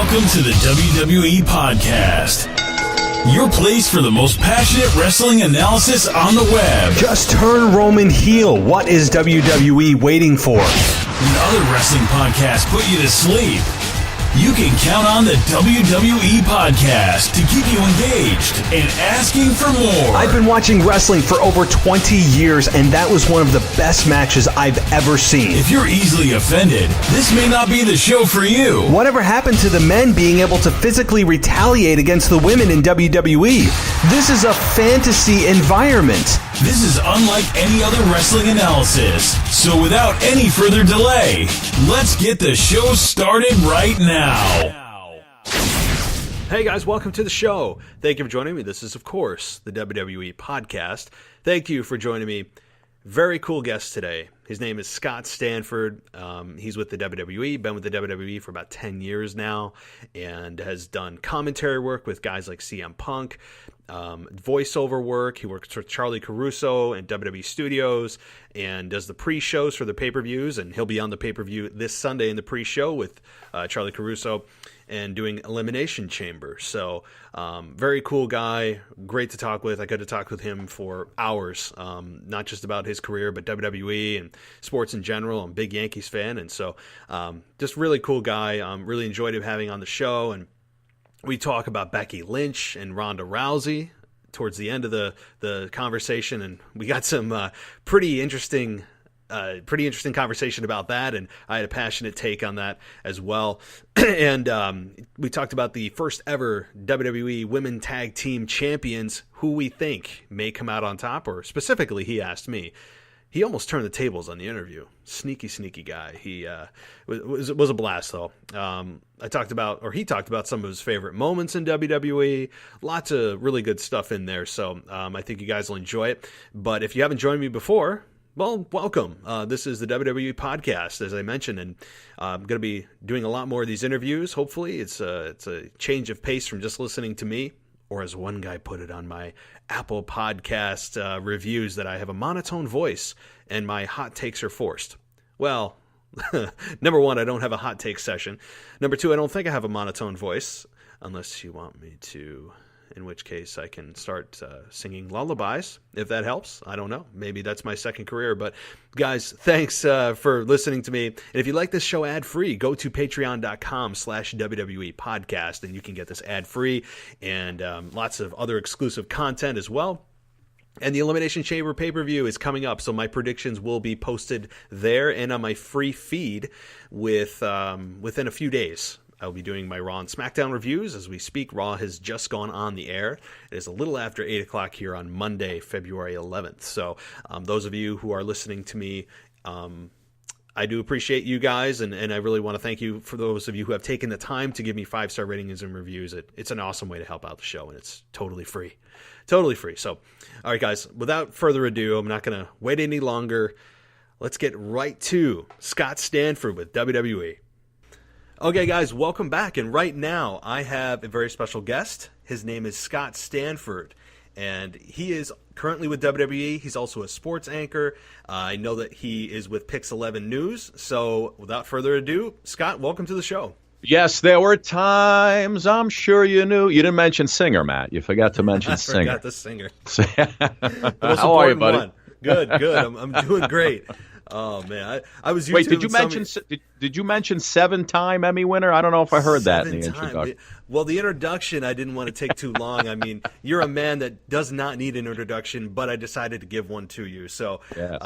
Welcome to the WWE Podcast, your place for the most passionate wrestling analysis on the web. Just turn Roman heel. What is WWE waiting for? When other wrestling podcasts put you to sleep, you can count on the WWE Podcast to keep you engaged and asking for more. I've been watching wrestling for over 20 years, and that was one of the best matches I've ever seen. If you're easily offended, this may not be the show for you. Whatever happened to the men being able to physically retaliate against the women in WWE? This is a fantasy environment. This is unlike any other wrestling analysis. So without any further delay, let's get the show started right now. Hey guys, welcome to the show. Thank you for joining me. This is, of course, the WWE Podcast. Thank you for joining me. Very cool guest today. His name is Scott Stanford. He's with the WWE, been with the WWE for about 10 years now, and has done commentary work with guys like CM Punk, voiceover work. He works with Charlie Caruso and WWE Studios, and does the pre-shows for the pay-per-views, and he'll be on the pay-per-view this Sunday in the pre-show with Charlie Caruso and doing Elimination Chamber. So very cool guy, great to talk with. I got to talk with him for hours, not just about his career, but WWE and sports in general. I'm a big Yankees fan, and so just really cool guy. Really enjoyed him having on the show, and we talk about Becky Lynch and Ronda Rousey towards the end of the conversation, and we got some pretty interesting conversation about that, and I had a passionate take on that as well. And we talked about the first ever WWE Women Tag Team Champions, who we think may come out on top, or specifically he asked me. He almost turned the tables on the interview. Sneaky guy. He was a blast, though. He talked about some of his favorite moments in WWE. Lots of really good stuff in there, so I think you guys will enjoy it. But if you haven't joined me before, well, welcome. This is the WWE Podcast, as I mentioned, and I'm going to be doing a lot more of these interviews. Hopefully, it's a change of pace from just listening to me, or as one guy put it on my Apple Podcast reviews, that I have a monotone voice and my hot takes are forced. Well, number one, I don't have a hot take session. Number two, I don't think I have a monotone voice, unless you want me to, in which case I can start singing lullabies, if that helps. I don't know. Maybe that's my second career. But guys, thanks for listening to me. And if you like this show ad-free, go to patreon.com/WWE podcast, and you can get this ad-free and lots of other exclusive content as well. And the Elimination Chamber pay-per-view is coming up, so my predictions will be posted there and on my free feed within a few days. I'll be doing my Raw and SmackDown reviews as we speak. Raw has just gone on the air. It is a little after 8 o'clock here on Monday, February 11th. So those of you who are listening to me, I do appreciate you guys, and I really want to thank you for those of you who have taken the time to give me 5-star ratings and reviews. It's an awesome way to help out the show, and it's totally free. Totally free. So, all right, guys, without further ado, I'm not going to wait any longer. Let's get right to Scott Stanford with WWE. Okay, guys, welcome back. And right now, I have a very special guest. His name is Scott Stanford, and he is currently with WWE. He's also a sports anchor. I know that he is with Pix 11 News. So, without further ado, Scott, welcome to the show. Yes, there were times, I'm sure you knew. You didn't mention singer, Matt. You forgot to mention singer. I forgot the singer. How are you, buddy? One. Good. I'm doing great. Oh man, I was. Wait, did you mention 7-time Emmy winner? I don't know if I heard that in the introduction. Well, the introduction, I didn't want to take too long. I mean, you're a man that does not need an introduction, but I decided to give one to you. So, yes.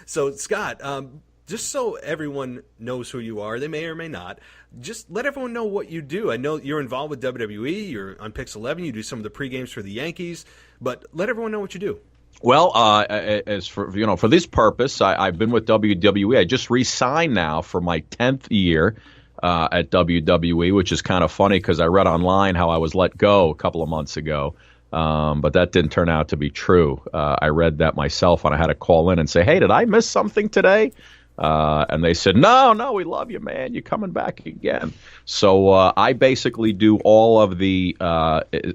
So Scott, just so everyone knows who you are, they may or may not, just let everyone know what you do. I know you're involved with WWE. You're on Pix 11. You do some of the pre-games for the Yankees, but let everyone know what you do. Well, as for for this purpose, I've been with WWE. I just re-signed now for my 10th year at WWE, which is kind of funny because I read online how I was let go a couple of months ago, but that didn't turn out to be true. I read that myself, and I had to call in and say, "Hey, did I miss something today?" And they said, no, we love you, man. You're coming back again. So I basically do all of the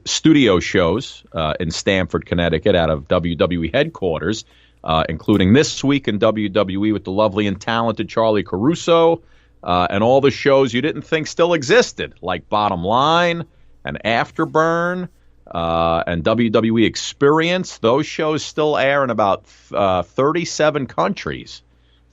studio shows in Stanford, Connecticut, out of WWE headquarters, including This Week in WWE with the lovely and talented Charlie Caruso, and all the shows you didn't think still existed, like Bottom Line and Afterburn and WWE Experience. Those shows still air in about 37 countries.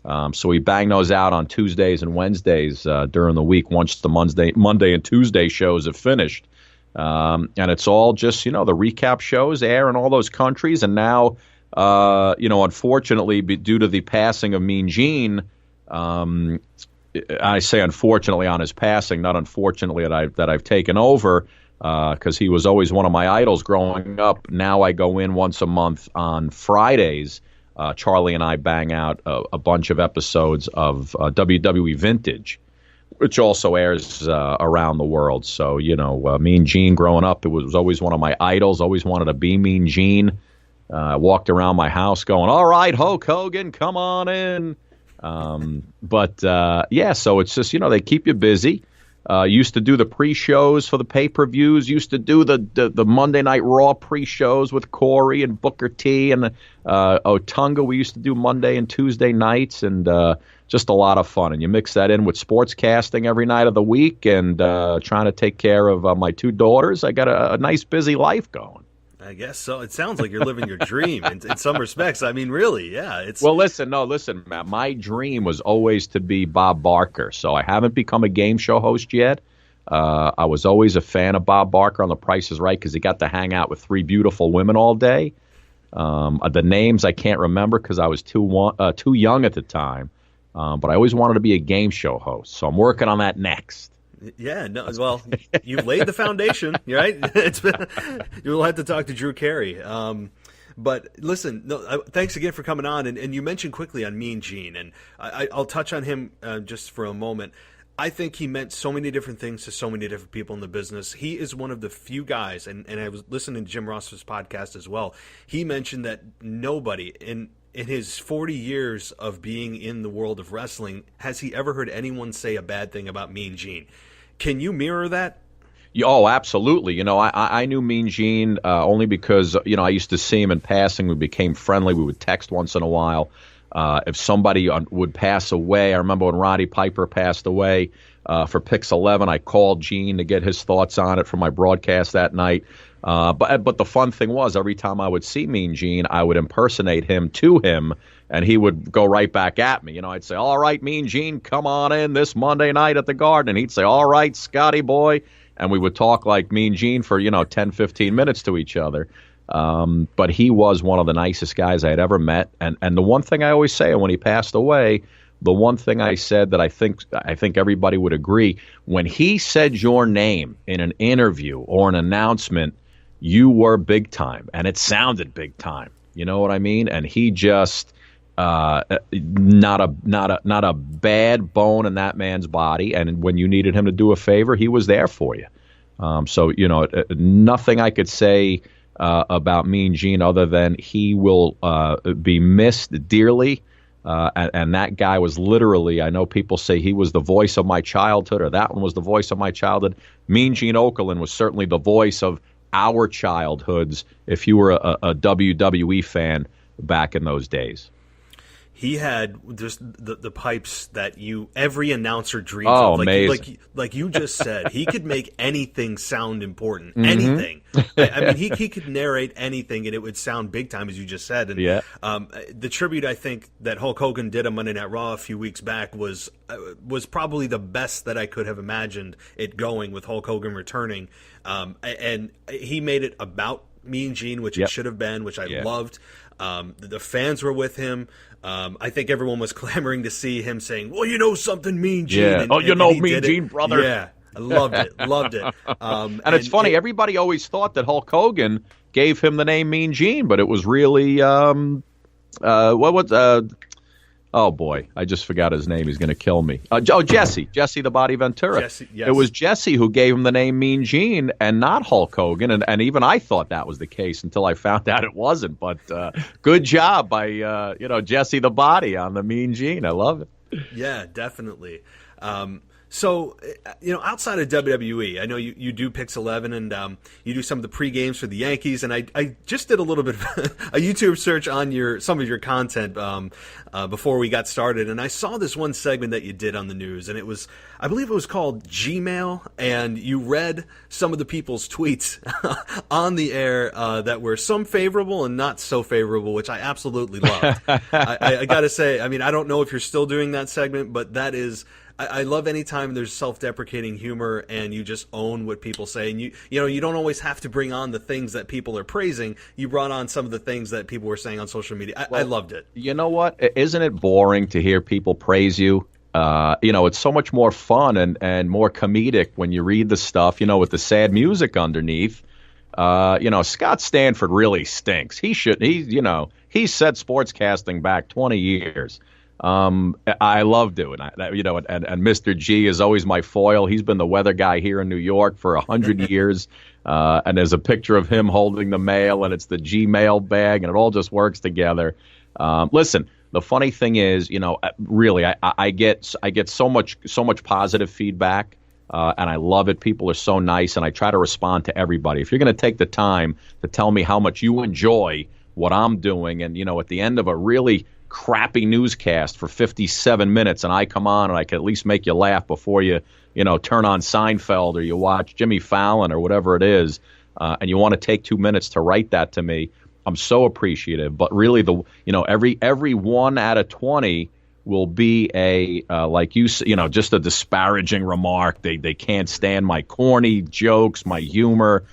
So we bang those out on Tuesdays and Wednesdays during the week once the Monday and Tuesday shows have finished. And it's all just, the recap shows air in all those countries. And now, unfortunately, due to the passing of Mean Gene, I say unfortunately on his passing, not unfortunately that I've taken over, because he was always one of my idols growing up. Now I go in once a month on Fridays. Charlie and I bang out a bunch of episodes of WWE Vintage, which also airs around the world. So, Mean Gene growing up, it was always one of my idols, always wanted to be Mean Gene. Walked around my house going, all right, Hulk Hogan, come on in. So it's just, they keep you busy. Used to do the pre-shows for the pay-per-views, used to do the Monday Night Raw pre-shows with Corey and Booker T and Otunga. We used to do Monday and Tuesday nights, and just a lot of fun. And you mix that in with sports casting every night of the week and trying to take care of my two daughters. I got a nice busy life going. I guess so. It sounds like you're living your dream in some respects. I mean, really, yeah. Well, listen, Matt. My dream was always to be Bob Barker, so I haven't become a game show host yet. I was always a fan of Bob Barker on The Price is Right because he got to hang out with three beautiful women all day. The names I can't remember because I was too young at the time, but I always wanted to be a game show host, so I'm working on that next. Yeah, no. Well, you've laid the foundation, right? You'll have to talk to Drew Carey. But listen, thanks again for coming on. And you mentioned quickly on Mean Gene, and I'll touch on him just for a moment. I think he meant so many different things to so many different people in the business. He is one of the few guys, and I was listening to Jim Ross's podcast as well. He mentioned that nobody in his 40 years of being in the world of wrestling has he ever heard anyone say a bad thing about Mean Gene. Can you mirror that? Oh, absolutely. I knew Mean Gene only because, I used to see him in passing. We became friendly. We would text once in a while. If somebody would pass away, I remember when Roddy Piper passed away for Pix 11, I called Gene to get his thoughts on it for my broadcast that night. But the fun thing was every time I would see Mean Gene, I would impersonate him to him, and he would go right back at me. I'd say, all right, Mean Gene, come on in this Monday night at the Garden. And he'd say, all right, Scotty boy. And we would talk like Mean Gene for, 10, 15 minutes to each other. But he was one of the nicest guys I had ever met. And the one thing I always say when he passed away, the one thing I said that I think everybody would agree, when he said your name in an interview or an announcement, you were big time, and it sounded big time. You know what I mean? And he just not a bad bone in that man's body. And when you needed him to do a favor, he was there for you. So nothing I could say about Mean Gene other than he will be missed dearly. And that guy was literally, I know people say he was the voice of my childhood or that one was the voice of my childhood. Mean Gene Okerlund was certainly the voice of our childhoods if you were a WWE fan back in those days. He had just the pipes that every announcer dreams of. Amazing. Like you just said, he could make anything sound important. Mm-hmm. Anything. I mean, he could narrate anything and it would sound big time, as you just said. And yeah. The tribute I think that Hulk Hogan did on Monday Night Raw a few weeks back was probably the best that I could have imagined it going with Hulk Hogan returning. And he made it about Mean Gene, which it should have been, which I loved. The fans were with him. I think everyone was clamoring to see him saying, well, you know something, Mean Gene. Yeah. Mean Gene, brother. Yeah, I loved it. And it's funny, everybody always thought that Hulk Hogan gave him the name Mean Gene, but it was really, oh boy, I just forgot his name. He's going to kill me. Jesse the Body Ventura. Jesse, yes. It was Jesse who gave him the name Mean Gene and not Hulk Hogan. And even I thought that was the case until I found out it wasn't. But good job by Jesse the Body on the Mean Gene. I love it. Yeah, definitely. So, outside of WWE, I know you do Pix 11 and you do some of the pre-games for the Yankees, and I just did a little bit of a YouTube search on some of your content before we got started, and I saw this one segment that you did on the news, and I believe it was called Gmail, and you read some of the people's tweets on the air that were some favorable and not so favorable, which I absolutely loved. I got to say, I mean, I don't know if you're still doing that segment, but that is... I love any time there's self-deprecating humor and you just own what people say. And you don't always have to bring on the things that people are praising. You brought on some of the things that people were saying on social media. I loved it. You know what? Isn't it boring to hear people praise you? It's so much more fun and more comedic when you read the stuff, with the sad music underneath. Scott Stanford really stinks. He set sportscasting back 20 years. I love doing that, and Mr. G is always my foil. He's been the weather guy here in New York for 100 years. And there's a picture of him holding the mail, and it's the Gmail bag, and it all just works together. Listen, the funny thing is, really, I get so much positive feedback, and I love it. People are so nice, and I try to respond to everybody. If you're going to take the time to tell me how much you enjoy what I'm doing, and at the end of a really crappy newscast for 57 minutes, and I come on and I can at least make you laugh before you turn on Seinfeld or you watch Jimmy Fallon or whatever it is, and you want to take 2 minutes to write that to me, I'm so appreciative. But really, every 1 out of 20 will be just a disparaging remark. They can't stand my corny jokes, my humor.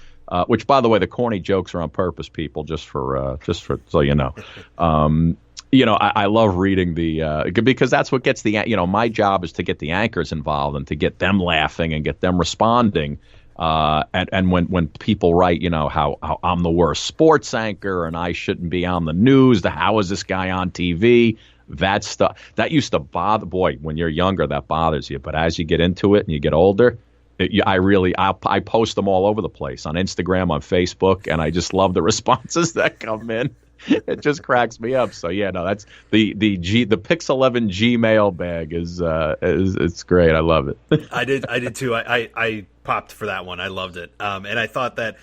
Which, by the way, the corny jokes are on purpose, people. Just for so you know. I love reading because that's what gets my job is to get the anchors involved and to get them laughing and get them responding. And when people write, how I'm the worst sports anchor and I shouldn't be on the news, how is this guy on TV? That stuff that used to bother. Boy, when you're younger, that bothers you. But as you get into it and you get older, I post them all over the place on Instagram, on Facebook, and I just love the responses that come in. It just cracks me up. So that's the Pix 11 Gmail bag is it's great. I love it. I did too. I popped for that one. I loved it. And I thought that,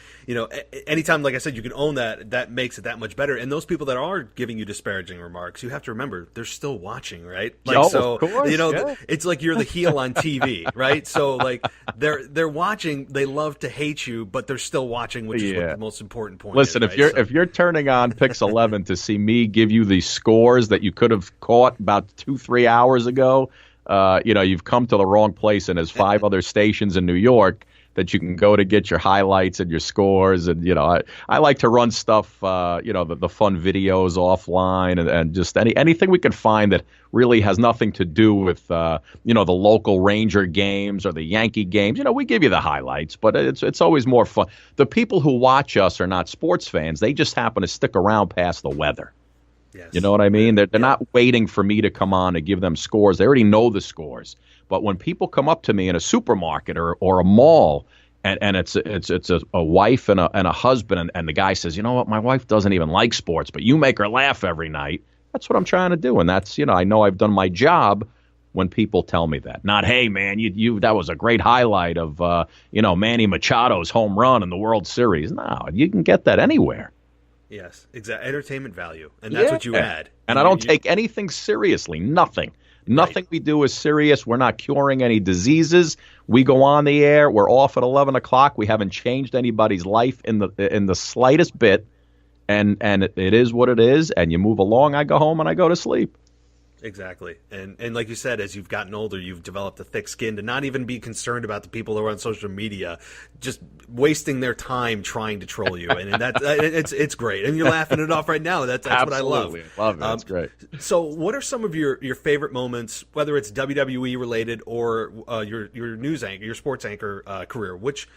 anytime, like I said, you can own that makes it that much better. And those people that are giving you disparaging remarks, you have to remember they're still watching, right? Of course, it's like you're the heel on TV, right? So like they're watching, they love to hate you, but they're still watching, which is what the most important point Listen, is, right? if you're turning on Pix 11 to see me give you the scores that you could have caught about 2-3 hours ago, you've come to the wrong place, and there's 5 other stations in New York that you can go to get your highlights and your scores. And, I like to run stuff, the fun videos offline and just anything we can find that really has nothing to do with, the local Ranger games or the Yankee games. We give you the highlights, but it's always more fun. The people who watch us are not sports fans. They just happen to stick around past the weather. Yes. You know what I mean? They're not waiting for me to come on to give them scores. They already know the scores. But when people come up to me in a supermarket or a mall, and it's a wife and a husband, and the guy says, you know what, my wife doesn't even like sports, but you make her laugh every night. That's what I'm trying to do, and that's I know I've done my job when people tell me that. Not, hey man, you that was a great highlight of Manny Machado's home run in the World Series. No, you can get that anywhere. Yes, exactly. Entertainment value, and that's what you add. And I don't take anything seriously. Nothing we do is serious. We're not curing any diseases. We go on the air. We're off at 11 o'clock. We haven't changed anybody's life in the slightest bit. And it is what it is. And you move along. I go home and I go to sleep. Exactly. And like you said, as you've gotten older, you've developed a thick skin to not even be concerned about the people who are on social media just wasting their time trying to troll you. And it's great. And you're laughing it off right now. That's what I love. Love it. That's great. So what are some of your favorite moments, whether it's WWE related or your news anchor, your sports anchor career? Which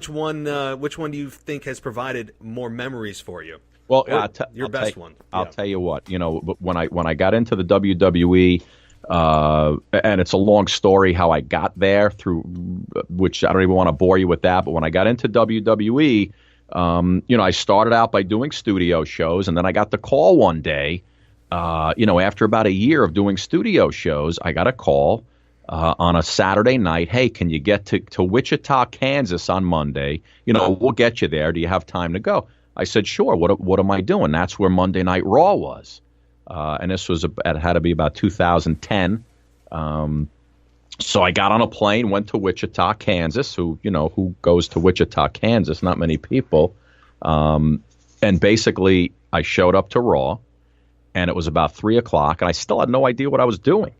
one do you think has provided more memories for you? Well, your best one. I'll tell you what. When I got into the WWE, and it's a long story how I got there through, which I don't even want to bore you with that. But when I got into WWE, I started out by doing studio shows, and then I got the call one day. After about a year of doing studio shows, I got a call on a Saturday night. Hey, can you get to Wichita, Kansas on Monday? We'll get you there. Do you have time to go? I said, sure. What am I doing? That's where Monday Night Raw was. And this it had to be about 2010. So I got on a plane, went to Wichita, Kansas. Who goes to Wichita, Kansas? Not many people. And basically, I showed up to Raw, and it was about 3:00, and I still had no idea what I was doing.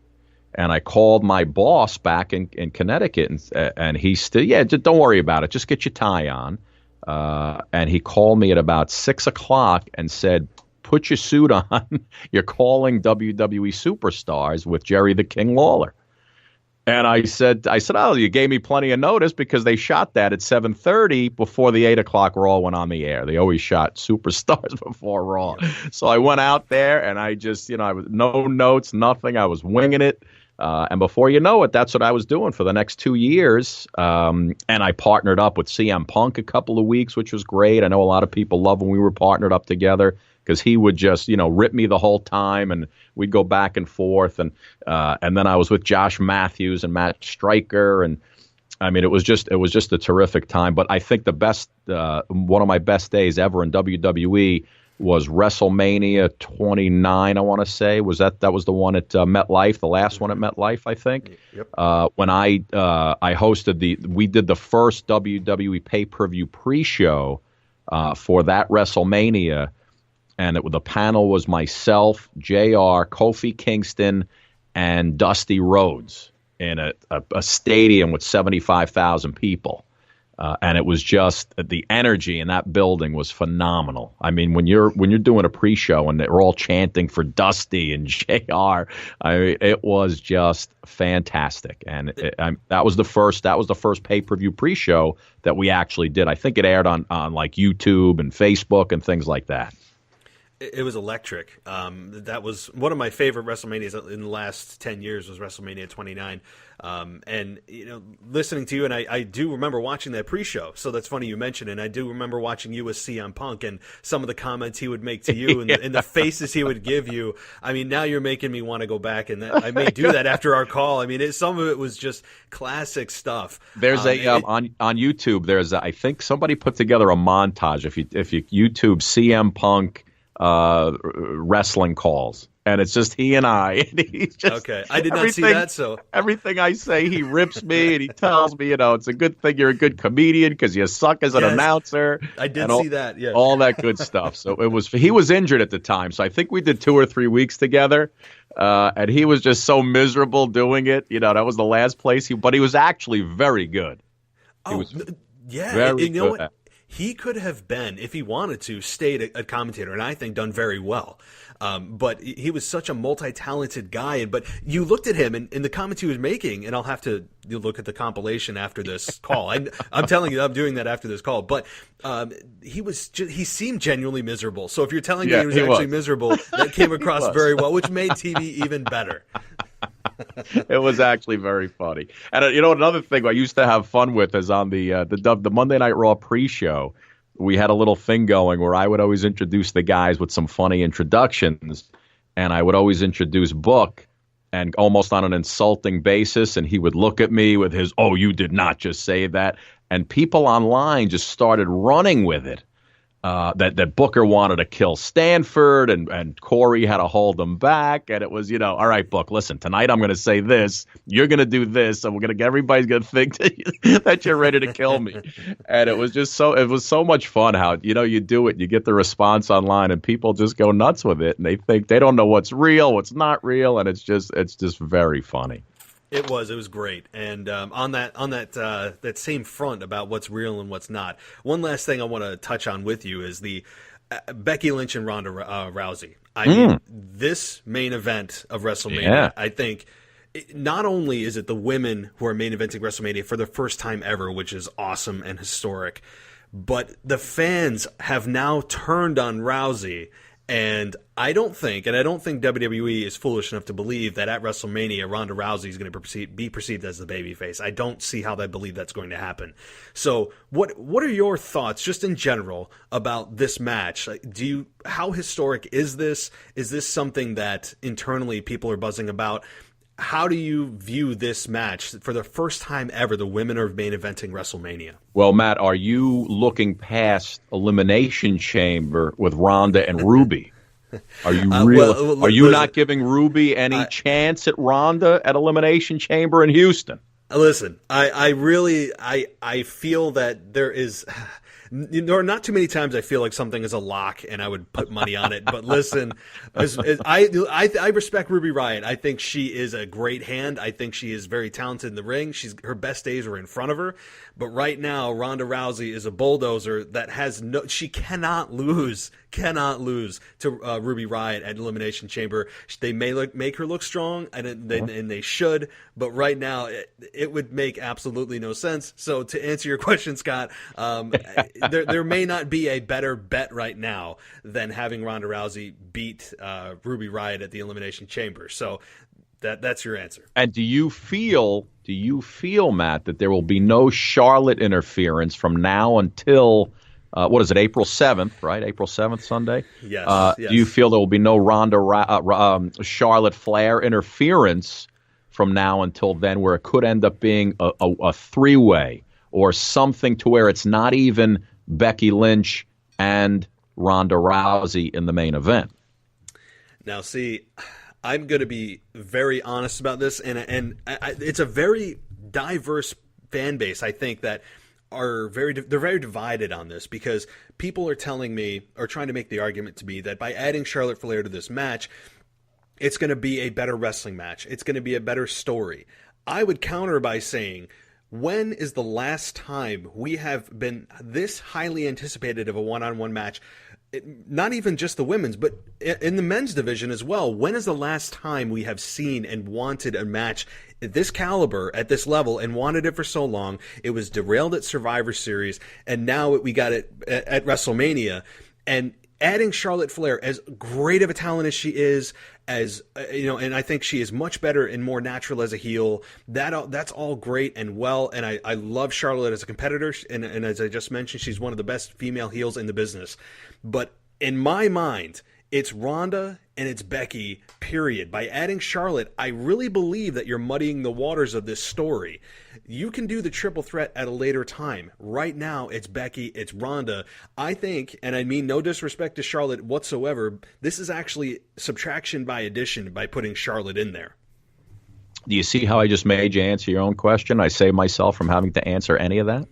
And I called my boss back in Connecticut, and he still, don't worry about it. Just get your tie on. And he called me at about 6:00 and said, put your suit on. You're calling WWE Superstars with Jerry the King Lawler. And I said, oh, you gave me plenty of notice because they shot that at 7:30 before the 8:00 Raw went on the air. They always shot Superstars before Raw. So I went out there and I just, I was no notes, nothing. I was winging it. And before you know it, that's what I was doing for the next 2 years. And I partnered up with CM Punk a couple of weeks, which was great. I know a lot of people love when we were partnered up together because he would just, rip me the whole time and we'd go back and forth. And then I was with Josh Matthews and Matt Stryker. And I mean, it was just a terrific time. But I think the best, one of my best days ever in WWE was WrestleMania 29, I want to say. That was the one at MetLife, the last one at MetLife, I think. Yep. When I hosted we did the first WWE pay-per-view pre-show for that WrestleMania, and the panel was myself, JR, Kofi Kingston, and Dusty Rhodes in a stadium with 75,000 people. And it was just the energy in that building was phenomenal. I mean, when you're doing a pre-show and they're all chanting for Dusty and JR, it was just fantastic. And that was the first pay-per-view pre-show that we actually did. I think it aired on like YouTube and Facebook and things like that. It was electric. That was one of my favorite WrestleManias in the last 10 years was WrestleMania 29. And, listening to you, and I do remember watching that pre-show. So that's funny you mentioned it. And I do remember watching you with CM Punk and some of the comments he would make to you and the faces he would give you. I mean, now you're making me want to go back, and I may do that after our call. I mean, some of it was just classic stuff. There's on YouTube, I think somebody put together a montage. If you YouTube CM Punk wrestling calls, and it's just he and I. And he's just, okay, I did not see that. So everything I say, he rips me, and he tells me, it's a good thing you're a good comedian because you suck as an announcer. I did see that. Yeah, all that good stuff. So he was injured at the time, so I think we did 2 or 3 weeks together, and he was just so miserable doing it. That was the last place but he was actually very good. Very good. What? He could have been, if he wanted to, stayed a commentator, and I think done very well. But he was such a multi-talented guy. But you looked at him and the comments he was making, and I'll have to look at the compilation after this call. I'm telling you, I'm doing that after this call. But he seemed genuinely miserable. So if you're telling me he was actually miserable, that came across very well, which made TV even better. It was actually very funny. And another thing I used to have fun with is on the Monday Night Raw pre-show, we had a little thing going where I would always introduce the guys with some funny introductions, and I would always introduce Book, and almost on an insulting basis, and he would look at me with his, "Oh, you did not just say that," and people online just started running with it. That Booker wanted to kill Stanford and Corey had to hold him back. And it was, all right, Book, listen, tonight I'm going to say this. You're going to do this. And everybody's going to think that you're ready to kill me. And it was so much fun how, you do it. You get the response online and people just go nuts with it. And they think they don't know what's real, what's not real. And it's just very funny. It was great, and on that same front about what's real and what's not. One last thing I want to touch on with you is the Becky Lynch and Ronda Rousey. I mean, this main event of WrestleMania. I think not only is it the women who are main eventing WrestleMania for the first time ever, which is awesome and historic, but the fans have now turned on Rousey. And I don't think WWE is foolish enough to believe that at WrestleMania, Ronda Rousey is going to be perceived as the babyface. I don't see how they believe that's going to happen. So what are your thoughts just in general about this match? How historic is this? Is this something that internally people are buzzing about? how do you view this match? For the first time ever, the women are main eventing WrestleMania. Well, Matt, are you looking past Elimination Chamber with Ronda and Ruby? Are you are you not giving Ruby any chance at Ronda at Elimination Chamber in Houston? Listen, I really feel that there is. There are not too many times I feel like something is a lock and I would put money on it. But listen, I respect Ruby Riott. I think she is a great hand. I think she is very talented in the ring. Her best days are in front of her. But right now, Ronda Rousey is a bulldozer that has she cannot lose to Ruby Riott at Elimination Chamber. They may make her look strong, and they should. But right now, it would make absolutely no sense. So to answer your question, Scott, there may not be a better bet right now than having Ronda Rousey beat Ruby Riott at the Elimination Chamber. So that's your answer. And do you feel, Matt, that there will be no Charlotte interference from now until what is it, April 7th, right? April 7th, Sunday? Yes. Do you feel there will be no Charlotte Flair interference from now until then, where it could end up being a three-way or something to where it's not even Becky Lynch and Ronda Rousey in the main event? Now, see, I'm going to be very honest about this, and it's a very diverse fan base. I think that they're very divided on this, because people are telling me, or trying to make the argument to me, that by adding Charlotte Flair to this match, it's going to be a better wrestling match. It's going to be a better story. I would counter by saying, when is the last time we have been this highly anticipated of a one-on-one match? Not even just the women's, but in the men's division as well. When is the last time we have seen and wanted a match at this caliber, at this level, and wanted it for so long? It was derailed at Survivor Series, and now we got it at WrestleMania. And adding Charlotte Flair, as great of a talent as she is, as and I think she is much better and more natural as a heel. That's all great and well, and I love Charlotte as a competitor, and as I just mentioned, she's one of the best female heels in the business. But in my mind, it's Ronda and it's Becky, period. By adding Charlotte, I really believe that you're muddying the waters of this story. You can do the triple threat at a later time. Right now, it's Becky, it's Ronda. I think, and I mean no disrespect to Charlotte whatsoever, this is actually subtraction by addition by putting Charlotte in there. Do you see how I just made you answer your own question? I saved myself from having to answer any of that.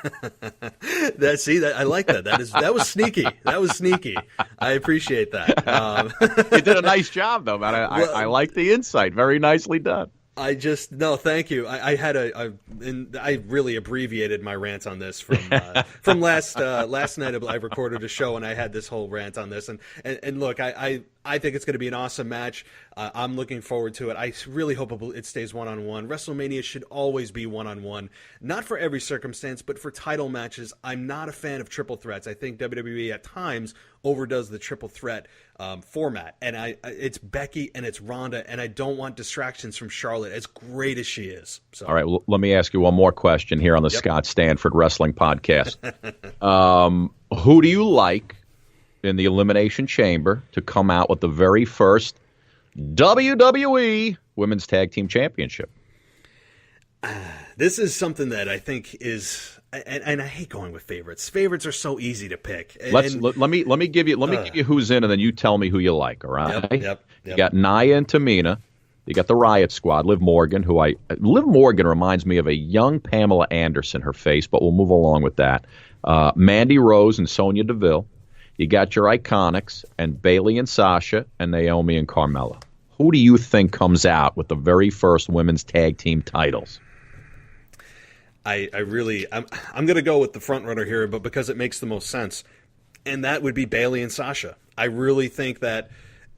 I like that. That was sneaky. That was sneaky. I appreciate that. You did a nice job, though, man. I like the insight. Very nicely done. Thank you. I really abbreviated my rant on this from last night. I recorded a show and I had this whole rant on this. And look, I think it's going to be an awesome match. I'm looking forward to it. I really hope it stays one-on-one. WrestleMania should always be one-on-one, not for every circumstance, but for title matches. I'm not a fan of triple threats. I think WWE at times overdoes the triple threat format, and it's Becky and it's Ronda, and I don't want distractions from Charlotte, as great as she is. So. All right, well, let me ask you one more question here on the Scott Stanford Wrestling Podcast. Who do you like in the Elimination Chamber to come out with the very first WWE Women's Tag Team Championship? This is something that I think is, and I hate going with favorites. Favorites are so easy to pick. Let me give you who's in, and then you tell me who you like. All right? Yep. You got Nia and Tamina. You got the Riot Squad, Liv Morgan, Liv Morgan reminds me of a young Pamela Anderson, her face, but we'll move along with that. Mandy Rose and Sonya Deville. You got your Iconics, and Bayley and Sasha, and Naomi and Carmella. Who do you think comes out with the very first women's tag team titles? I'm going to go with the front runner here, but because it makes the most sense, and that would be Bayley and Sasha. I really think that,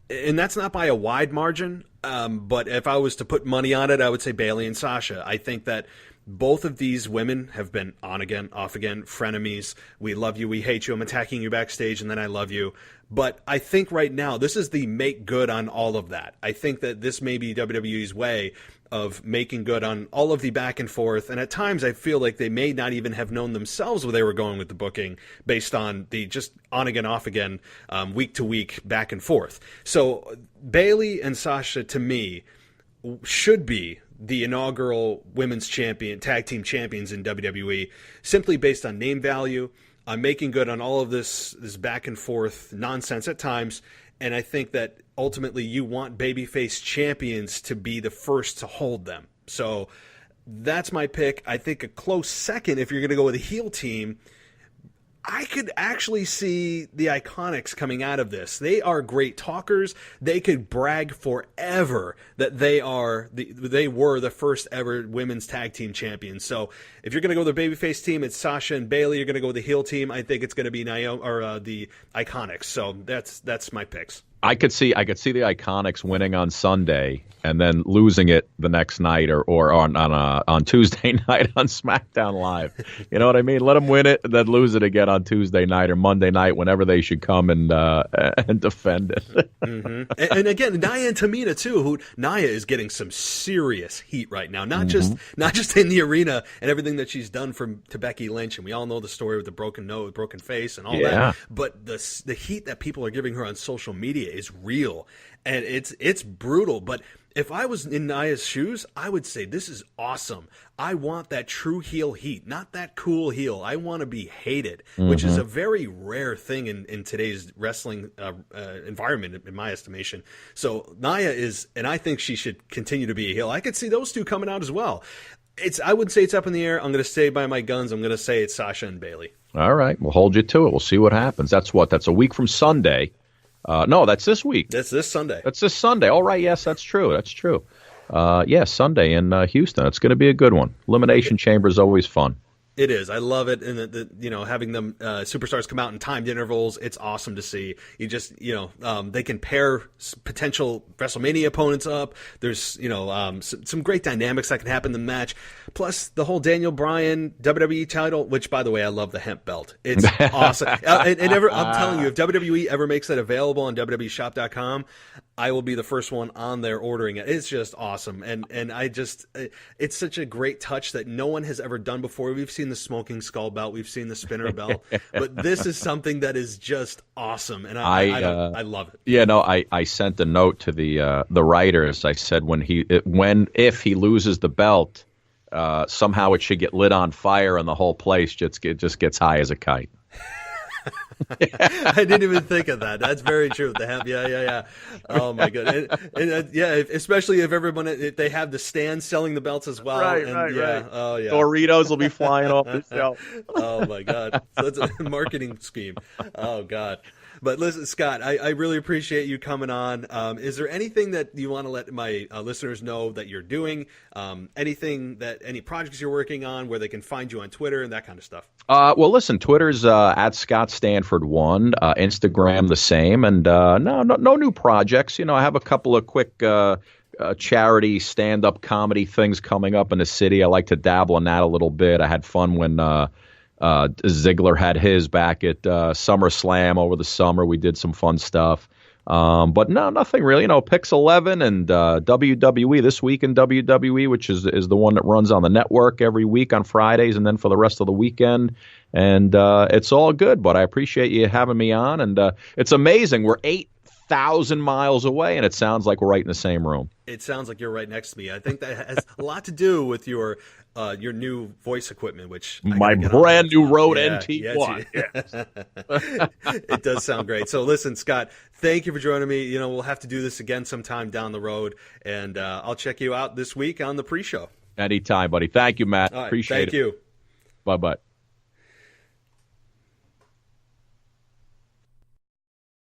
and that's not by a wide margin, but if I was to put money on it, I would say Bayley and Sasha. I think that both of these women have been on again, off again, frenemies. We love you, we hate you, I'm attacking you backstage, and then I love you. But I think right now, this is the make good on all of that. I think that this may be WWE's way of making good on all of the back and forth. And at times, I feel like they may not even have known themselves where they were going with the booking based on the just on again, off again, week to week, back and forth. So Bayley and Sasha, to me, should be the inaugural women's tag team champions in WWE, simply based on name value, on making good on all of this back and forth nonsense at times. And I think that ultimately you want babyface champions to be the first to hold them. So that's my pick. I think a close second, if you're going to go with a heel team, I could actually see the Iconics coming out of this. They are great talkers. They could brag forever that they were the first ever women's tag team champions. So if you're going to go with the babyface team, it's Sasha and Bayley. You're going to go with the heel team. I think it's going to be the Iconics. So that's my picks. I could see the Iconics winning on Sunday and then losing it the next night or on Tuesday night on SmackDown Live. You know what I mean? Let them win it and then lose it again on Tuesday night or Monday night, whenever they should come and defend it. Mm-hmm. And again, Nia and Tamina too. Who Nia is getting some serious heat right now. Not just in the arena and everything that she's done to Becky Lynch, and we all know the story with the broken nose, broken face, and all that. But the heat that people are giving her on social media is real, and it's brutal. But if I was in Nia's shoes, I would say this is awesome. I want that true heel heat, not that cool heel. I want to be hated, which is a very rare thing in today's wrestling environment, in my estimation. So Nia is, and I think she should continue to be a heel. I could see those two coming out as well. I wouldn't say it's up in the air. I'm going to stay by my guns. I'm going to say it's Sasha and Bayley. All right, we'll hold you to it. We'll see what happens. That's a week from Sunday. No, that's this week. That's this Sunday. That's this Sunday. All right, yes, that's true. Sunday in Houston. It's going to be a good one. Elimination Chamber is always fun. It is. I love it, and having them superstars come out in timed intervals. It's awesome to see. You just they can pair potential WrestleMania opponents up. There's some great dynamics that can happen in the match. Plus the whole Daniel Bryan WWE title, which by the way I love the hemp belt. It's awesome. I'm telling you, if WWE ever makes that available on WWEshop.com, I will be the first one on there ordering it. It's just awesome, and it's such a great touch that no one has ever done before. We've seen the smoking skull belt, we've seen the spinner belt, but this is something that is just awesome, and I love it. Yeah, no, I sent a note to the writers. I said if he loses the belt, somehow it should get lit on fire and the whole place just gets high as a kite. I didn't even think of that. That's very true. The hemp, yeah. Oh my god, especially if they have the stand selling the belts as well. Right. Oh yeah. Doritos will be flying off the shelf. Oh my god, so that's a marketing scheme. Oh god. But listen, Scott, I really appreciate you coming on. Is there anything that you want to let my listeners know that you're doing? Any projects you're working on, where they can find you on Twitter and that kind of stuff? Well, listen, Twitter's at Scott Stanford 1, Instagram the same, and no new projects. I have a couple of quick charity stand-up comedy things coming up in the city. I like to dabble in that a little bit. I had fun when Ziggler had his back at SummerSlam over the summer. We did some fun stuff. But no, nothing really. Pix 11 and WWE This Week in WWE, which is the one that runs on the network every week on Fridays and then for the rest of the weekend. And it's all good, but I appreciate you having me on. And it's amazing. We're 8,000 miles away, and it sounds like we're right in the same room. It sounds like you're right next to me. I think that has a lot to do with your new voice equipment, which my brand new Rode NT1. Yes. It does sound great. So listen, Scott, thank you for joining me. We'll have to do this again sometime down the road, and I'll check you out this week on the pre-show. Anytime, buddy. Thank you, Matt. All right, appreciate it. Thank you. Bye-bye.